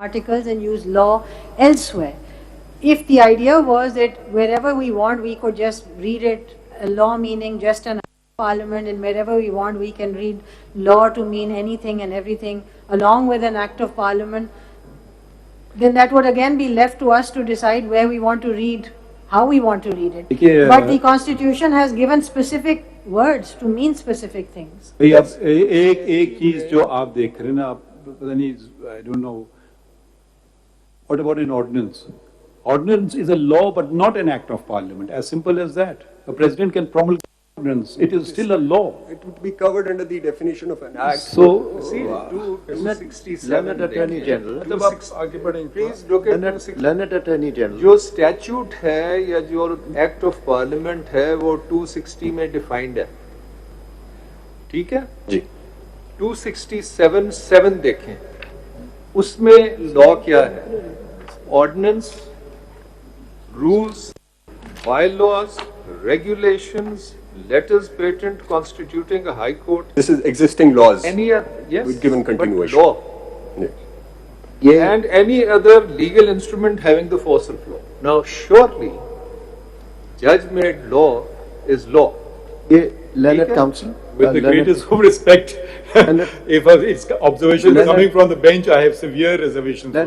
articles and use law elsewhere. If the idea was that wherever we want, we could just read it, a law meaning just an parliament, and wherever we want, we can read law to mean anything and everything along with an act of parliament, then that would again be left to us to decide where we want to read, how we want to read it. But the Constitution has given specific words to mean specific things. एक चीज जो आप देख रहे हैं ना, पता नहीं, I don't know. What about an ordinance? Ordinance is a law, but not an act of parliament. As simple as that. A president can promulgate an ordinance. It is still a law. It would be covered under the definition of an act. So, see, 267. Learned Attorney General. Please look at Learned Attorney General. जो statute है या जो act of parliament है वो 260 में defined है, ठीक है जी। 267(7) देखें, उसमें law क्या है? Ordinance, rules, bylaws, regulations, letters patent constituting a high court. This is existing laws. Yes, with given continuation. But law. Yeah. And any other legal instrument having the force of law. Now, surely, judge-made law is law. Learned Counsel. with the greatest of respect, if its observation is coming from the bench, I have severe reservations. I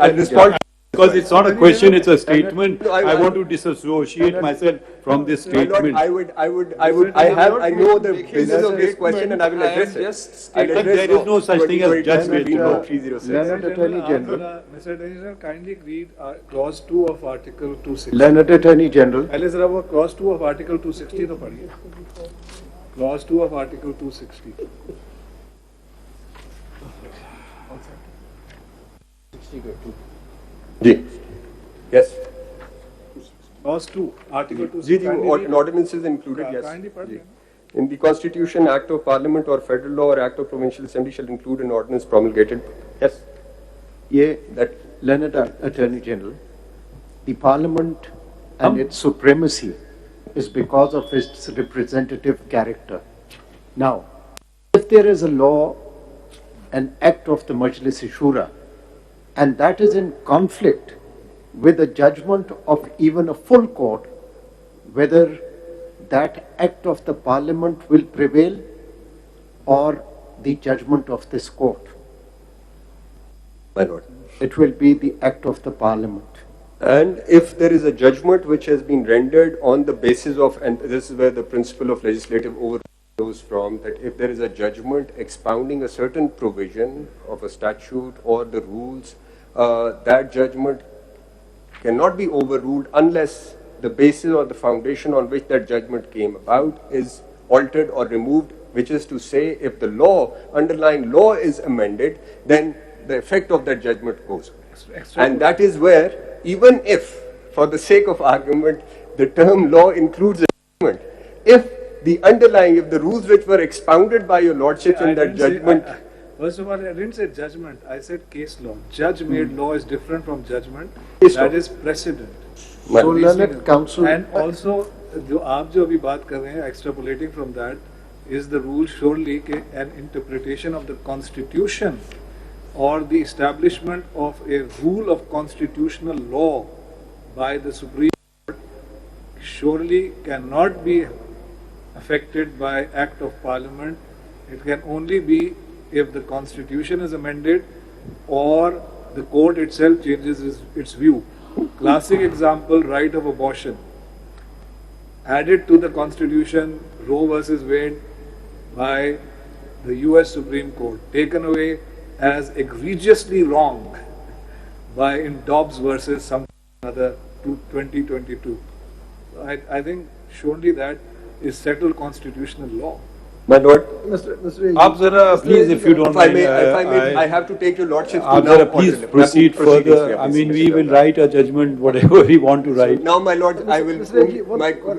respond. Because it's not a question, it's a statement. I want to disassociate myself from this statement. I know the basis of this question and I will address it. But there is no such thing as judgment. Learned Attorney General. Mr. Attorney General, kindly read clause 2 of Article 260. Learned Attorney General. Clause 2 of Article 260 to padhiye. Clause 2 of Article 260. Yes. Clause 2, Article 2. An ordinance is included, yes. In the Constitution, Act of Parliament or Federal Law or Act of Provincial Assembly shall include an ordinance promulgated. Yes. That Learned Attorney General, the Parliament and its supremacy is because of its representative character. Now, if there is a law, an act of the Majlis-e-Shura, and that is in conflict with the judgment of even a full court, whether that act of the Parliament will prevail or the judgment of this court. My Lord. It will be the act of the Parliament. And if there is a judgment which has been rendered on the basis of, and this is where the principle of legislative overrule goes from, that if there is a judgment expounding a certain provision of a statute or the rules, that judgment cannot be overruled unless the basis or the foundation on which that judgment came about is altered or removed, which is to say, if the law, underlying law is amended, then the effect of that judgment goes away. And that is where, even if, for the sake of argument, the term law includes a judgment, if the rules which were expounded by your lordship in that judgment... First of all, I didn't say judgment, I said case law. Judge-made law is different from judgment. That is precedent. So Learned Counsel. And also, जो आप जो अभी बात कर रहे हैं, extrapolating from that, is the rule surely कि an interpretation of the Constitution or the establishment of a rule of constitutional law by the Supreme Court surely cannot be affected by Act of Parliament. It can only be if the Constitution is amended or the court itself changes its view. Classic example, right of abortion. Added to the Constitution, Roe versus Wade by the US Supreme Court. Taken away as egregiously wrong by in Dobbs versus some other 2022. I think surely that is settled constitutional law. My Lord, Please, if you don't mind, I have to take your lordship. Please proceed further. I mean, we will write a judgment, whatever we want to write. Now, my Lord, I will.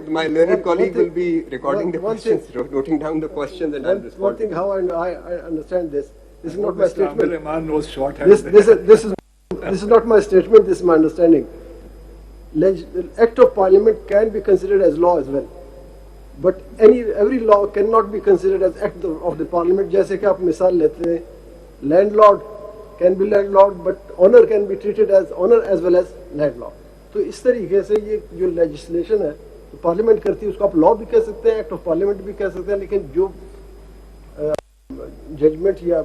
My learned colleague will be recording the questions, noting down the questions, and I'll respond. One thing, how I understand this. This is not my statement. Rahman knows shorthand. This is not my statement. This is my understanding. The Act of Parliament can be considered as law as well. But every law cannot be considered as act of the Parliament. जैसे कि आप मिसाल लेते हैं, landlord can be landlord, but owner can be treated as owner as well as landlord. तो इस तरीके से ये जो legislation है, तो पार्लियामेंट करती है, उसको आप लॉ भी कह सकते हैं, एक्ट ऑफ पार्लियामेंट भी कह सकते हैं, लेकिन जो जजमेंट या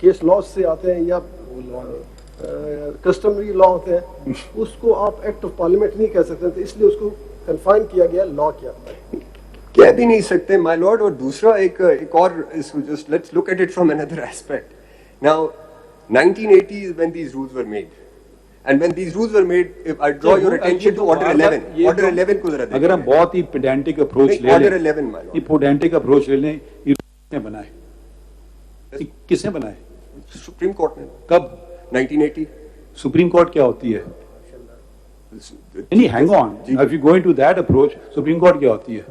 केस लॉ से आते हैं या कस्टमरी लॉ होते हैं, उसको आप एक्ट ऑफ पार्लियामेंट नहीं कह सकते, तो इसलिए उसको कन्फाइन किया गया, लॉ किया गया। कह भी नहीं सकते माय लॉर्ड। और दूसरा एक और इसको just let's look at it from another aspect. Now 1980 is when these rules were made, and when these rules were made, if I draw your attention to order 11, order 11 को जरा देखिए। अगर हम बहुत ही pedantic approach ले लें, order 11 my lord, ये pedantic approach ले लें, ये किसने बनाए? किसने बनाए? सुप्रीम कोर्ट ने। कब? 1980। सुप्रीम कोर्ट क्या होती है? नहीं, hang on. If you go into that approach, supreme court क्या होती है?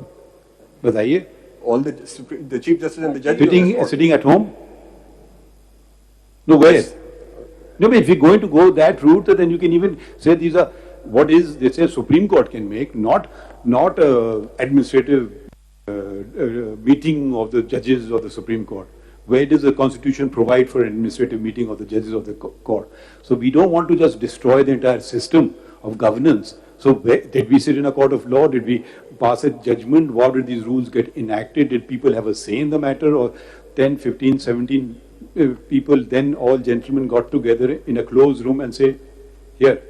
बताइए। All the chief justice and the judges sitting at home. No, where? No, but if you're going to go that route, then you can even say these are what is they say Supreme Court can make, not administrative meeting of the judges of the Supreme Court. Where does the Constitution provide for an administrative meeting of the judges of the court? So we don't want to just destroy the entire system of governance. So did we sit in a court of law? Did we pass a judgment? How did these rules get enacted? Did people have a say in the matter? Or 10, 15, 17 people, then all gentlemen got together in a closed room and say, here,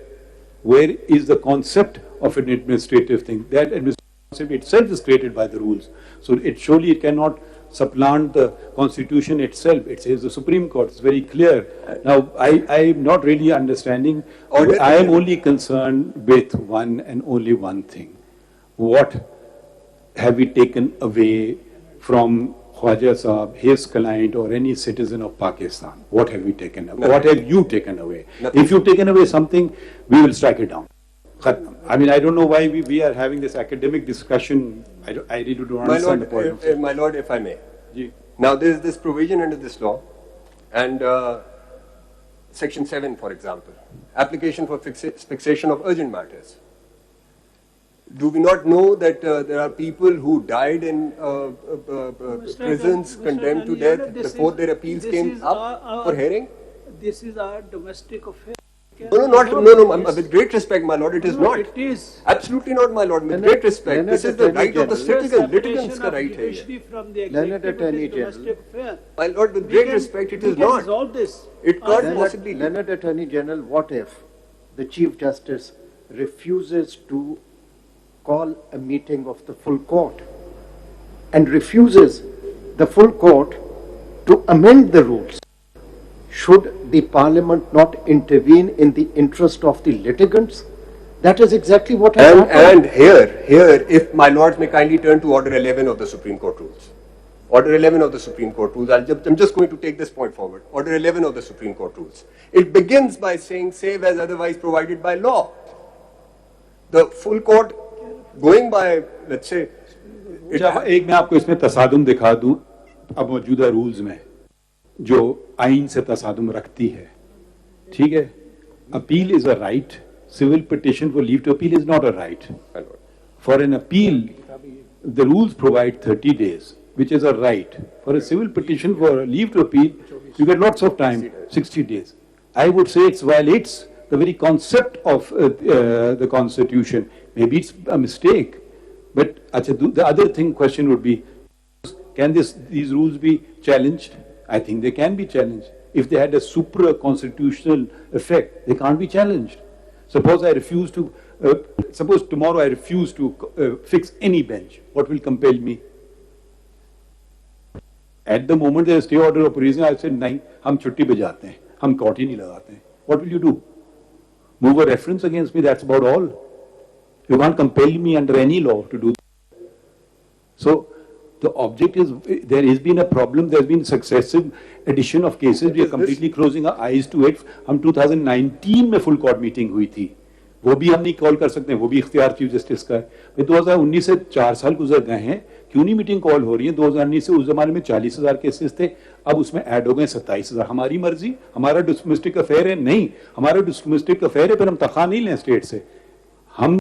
where is the concept of an administrative thing? That administrative concept itself is created by the rules. So it cannot supplant the Constitution itself. It says the Supreme Court. It's very clear. Now, I'm not really understanding. I am only concerned with one and only one thing. What have we taken away from Khwaja Sahab, his client, or any citizen of Pakistan? What have we taken away? What have you taken away? If you've taken away something, we will strike it down. I mean, I don't know why we are having this academic discussion. I really don't understand the point. My lord, if I may. Ji. Now, there is this provision under this law, and Section 7, for example, application for fixation of urgent matters. Do we not know that there are people who died in prisons, condemned to death before their appeals came up for hearing? This is our domestic affair. No, with great respect, my lord, it is not. It is. Absolutely not, my lord, with great respect. This is the right of the citizen, litigants ka right hai. Learned Attorney General. My lord, with great respect, it is not. Resolve this. It can't possibly. Learned Attorney General, what if the Chief Justice refuses to call a meeting of the full court and refuses the full court to amend the rules? Should the Parliament not intervene in the interest of the litigants? That is exactly what has happened. And here, if my lords may kindly turn to Order 11 of the Supreme Court rules. Order 11 of the Supreme Court rules. I'm just going to take this point forward. Order 11 of the Supreme Court rules. It begins by saying, save as otherwise provided by law. The full court, going by, let's say, एक मैं आपको इसमें तसादुम दिखा दूं अब मौजूदा rules में जो आइन से तसादुम रखती है, ठीक है? Appeal is a right, civil petition for leave to appeal is not a right. For an appeal the rules provide 30 days, which is a right. For a civil petition for leave to appeal, you get lots of time, 60 days. I would say it violates the very concept of the Constitution. Maybe it's a mistake, but the other question would be, can these rules be challenged? I think they can be challenged. If they had a supra-constitutional effect, they can't be challenged. Suppose suppose tomorrow I refuse to fix any bench. What will compel me? At the moment there is stay order of reason, I said, nahi, hum chutti pe jaate hain, hum court hi nahi lagate hain. What will you do? Move a reference against me, that's about all. You can't compel me under any law to do that. So, the object is, there has been a problem, there has been successive addition of cases, we are completely closing our eyes to it. हम 2019 में full court meeting हुई थी, वो भी हम नहीं call कर सकते, वो भी इख्तियार चीफ जस्टिस का है. 2019 से 4 साल गुजर गए हैं, क्यों नहीं मीटिंग कॉल हो रही है? 2019 से उस जमाने में 40,000 केसेस थे, अब उसमें ऐड हो गए 27,000. हमारी मर्जी, हमारा डोमेस्टिक अफेयर है? नहीं, हमारा डोमेस्टिक अफेयर है, पर हम तनख्वाह नहीं लें स्टेट से. हम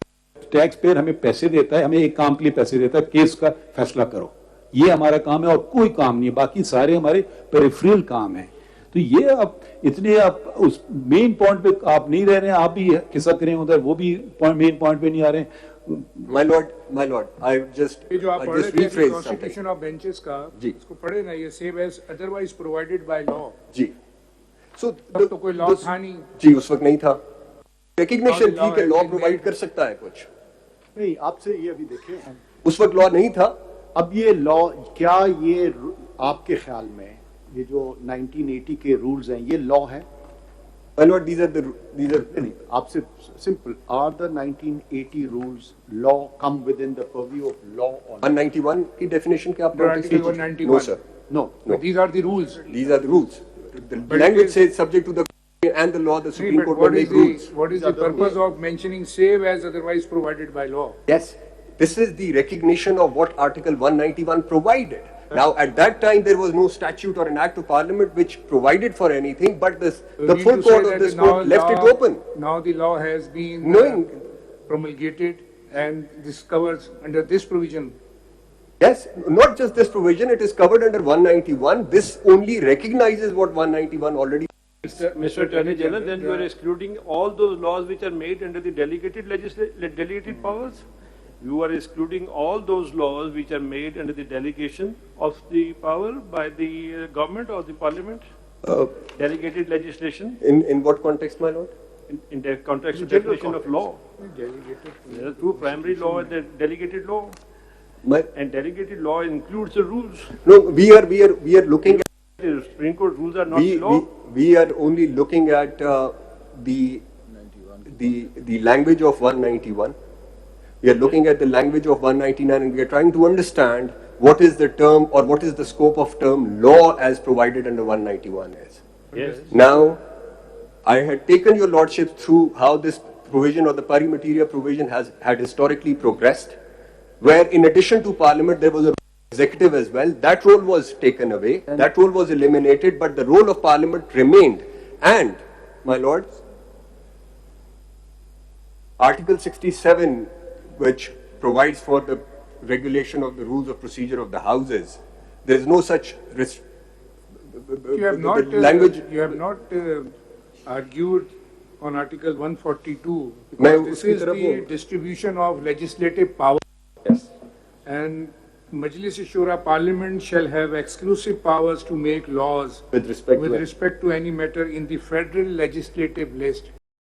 टैक्स पेयर हमें पैसे देता है, हमें एक काम के लिए पैसे देता है, केस का फैसला करो, ये हमारा काम है और कोई काम नहीं है, बाकी सारे हमारे पेरिफेरल काम है. तो ये आप इतने आप उस मेन पॉइंट पे आप नहीं रह रहे हैं, आप भी किस्सा करें उधर, वो भी मेन पॉइंट पे नहीं आ रहे हैं. My lord, I just ये जो आप पढ़ रहे थे rephrase something. Constitution of benches का, जी. इसको पढ़े ना, ये save as otherwise provided by law. जी. So तब तो कोई लॉ था नहीं. जी, उस वक्त नहीं था. Recognition Law थी कि law has been provide made. कर सकता है कुछ. नहीं, आपसे ये अभी देखिए, उस वक्त लॉ नहीं था. अब ये लॉ, क्या ये आपके ख्याल में ये जो 1980 के रूल्स हैं, ये लॉ है? My lord, these are नहीं, आपसे simple, are the 1980 rules law, come within the purview of law on 191 की डेफिनेशन क्या आप Article 191. No sir. No? No. These are the rules. These are the rules. The But language it is- says subject to the and the law, the See, Supreme but Court will make rules. what is the purpose of mentioning save as otherwise provided by law? Yes. This is the recognition of what Article 191 provided. Now, at that time, there was no statute or an act of parliament which provided for anything, but the You full need to say court of that this now court left it law- open. Now the law has been Knowing, promulgated, and this covers under this provision. yes, not just this provision, it is covered under 191. This only recognizes what 191 already. Mr. Attorney General, then you are excluding all those laws which are made under the delegated powers. You are excluding all those laws which are made under the delegation of the power by the government or the parliament. Delegated legislation In what context, my lord? in the context of definition of law. There are two primary law and the delegated law. And delegated law includes the rules. No, we are looking at. The Supreme Court rules are not law. We are only looking at the language of 191. We are looking at the language of 199, and we are trying to understand what is the term or what is the scope of term law as provided under 191 is. Yes. Now, I had taken your lordship through how this provision or the pari materia provision had historically progressed, where in addition to parliament there was a executive as well. That role was taken away, that role was eliminated, but the role of parliament remained. And, my lords, Article 67, which provides for the regulation of the rules of procedure of the houses, there is no such You have not language. You have not argued on Article 142 मैं because this उसकी is तरफ the हूँ। distribution of legislative power. Yes. And Majlis-e-Shura Parliament shall have exclusive powers to make laws With respect with to respect to any matter in the federal legislative list.